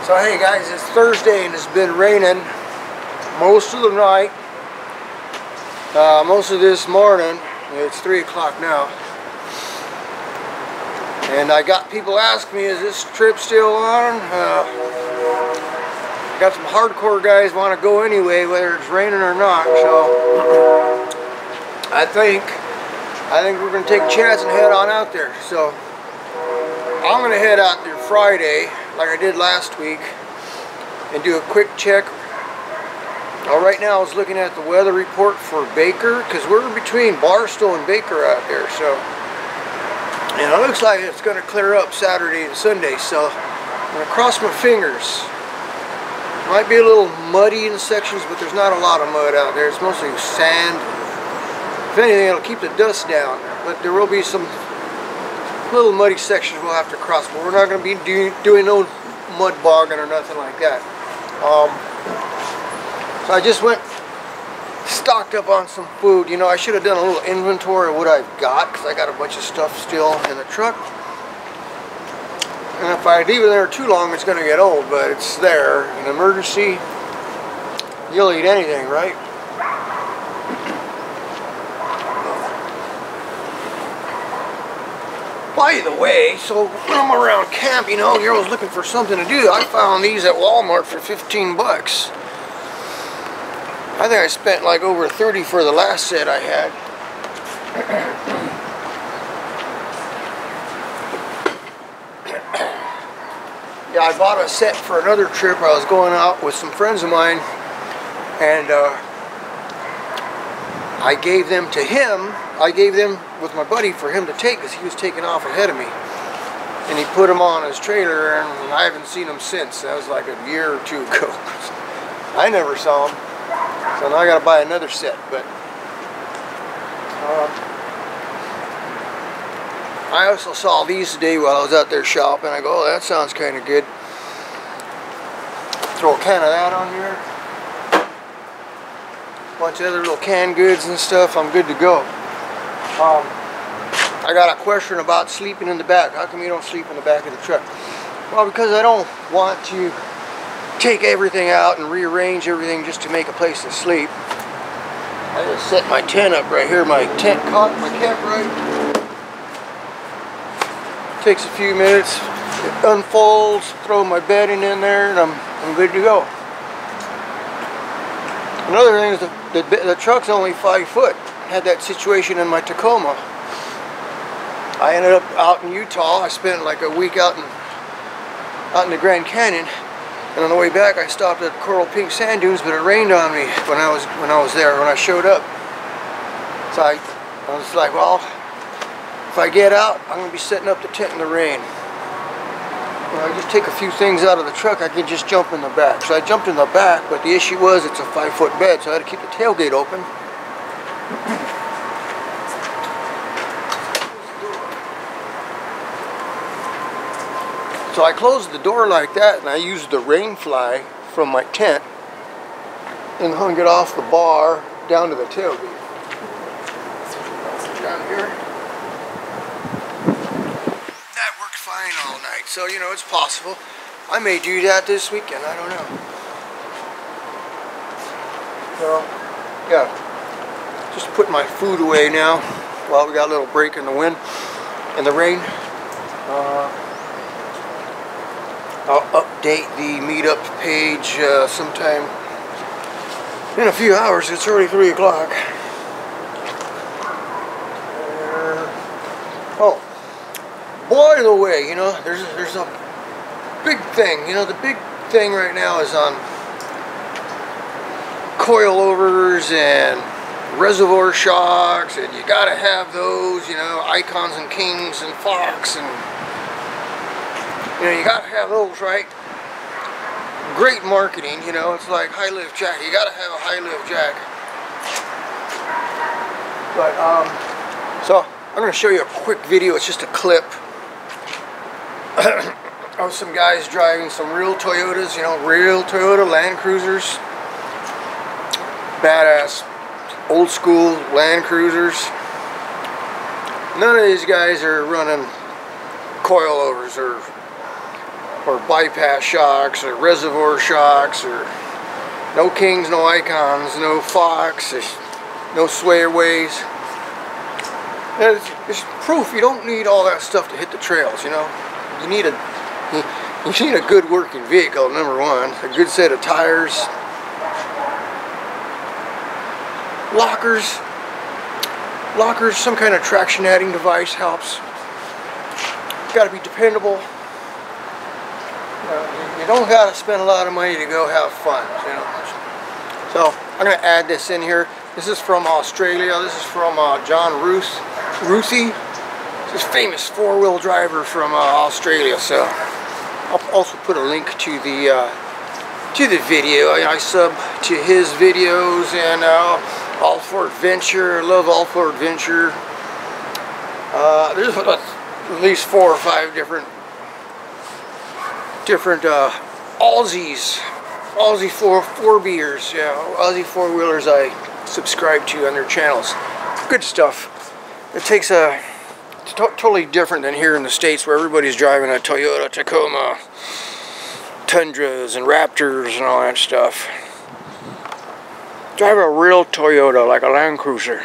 So hey guys, it's Thursday and it's been raining most of the night, most of this morning. It's 3 o'clock now, and I got people asking me, is this trip still on? Got some hardcore guys want to go anyway, whether it's raining or not. So I think we're going to take a chance and head on out there. So I'm going to head out there Friday, like I did last week, and do a quick check. Right now I was looking at the weather report for Baker, because we're between Barstow and Baker out there. So, and it looks like it's going to clear up Saturday and Sunday. So I'm going to cross my fingers. Might be a little muddy in sections, but there's not a lot of mud out there. It's mostly sand. If anything, it'll keep the dust down. But there will be some little muddy sections we'll have to cross. But we're not going to be doing no mud bogging or nothing like that. So I just stocked up on some food. You know, I should have done a little inventory of what I've got, because I got a bunch of stuff still in the truck. And if I leave it there too long, it's going to get old, but it's there. In an emergency, you'll eat anything, right? By the way, so when I'm around camp, you know, you're always looking for something to do. I found these at Walmart for 15 bucks. I think I spent like over 30 for the last set I had. Yeah, I bought a set for another trip. I was going out with some friends of mine, and I gave them to him. I gave them with my buddy for him to take, because he was taking off ahead of me. And he put them on his trailer, and I haven't seen them since. That was like a year or two ago. I never saw them. So now I got to buy another set. But I also saw these today while I was out there shopping. I go, oh, that sounds kind of good. Throw a can of that on here. A bunch of other little canned goods and stuff. I'm good to go. I got a question about sleeping in the back. How come you don't sleep in the back of the truck? Well, because I don't want to take everything out and rearrange everything just to make a place to sleep. I just set my tent up right here. My tent caught my camp right. Takes a few minutes. It unfolds. Throw my bedding in there, and I'm good to go. Another thing is the truck's only 5 foot. Had that situation in my Tacoma. I ended up out in Utah. I spent like a week out in the Grand Canyon, and on the way back I stopped at Coral Pink Sand Dunes, but it rained on me when I showed up. So I was like, well, if I get out, I'm going to be setting up the tent in the rain. When I just take a few things out of the truck, I can just jump in the back. So I jumped in the back, but the issue was it's a 5 foot bed, so I had to keep the tailgate open. So I closed the door like that, and I used the rain fly from my tent and hung it off the bar down to the tailgate. Down here. That worked fine all night, so you know, it's possible. I may do that this weekend, I don't know. So, yeah. Just put my food away now while we got a little break in the wind and the rain. I'll update the Meetup page sometime in a few hours. It's already 3 o'clock. Oh, by the way, you know, there's a big thing. You know, the big thing right now is on coilovers and reservoir shocks, and you gotta have those, you know, Icons and Kings and Fox, and you know, you gotta have those, right? Great marketing, you know, it's like high lift jack. You gotta have a high lift jack. But so I'm gonna show you a quick video. It's just a clip of some guys driving some real Toyotas, you know, real Toyota Land Cruisers, badass old school Land Cruisers. None of these guys are running coilovers or or bypass shocks, or reservoir shocks, or no Kings, no Icons, no Fox, no swayaways. It's proof you don't need all that stuff to hit the trails, you know. You need a good working vehicle, number one, a good set of tires, lockers, some kind of traction adding device helps. Got to be dependable. You don't got to spend a lot of money to go have fun, you know. So I'm going to add this in here. This is from Australia. This is from John Ruthie. This is famous four-wheel driver from Australia. So I'll also put a link to the video. I sub to his videos, and All for Adventure. I love All for Adventure. There's at least 4 or 5 different Aussie four-beers, yeah, Aussie four-wheelers I subscribe to on their channels. Good stuff. It's totally different than here in the States, where everybody's driving a Toyota Tacoma, Tundras and Raptors and all that stuff. Drive a real Toyota, like a Land Cruiser.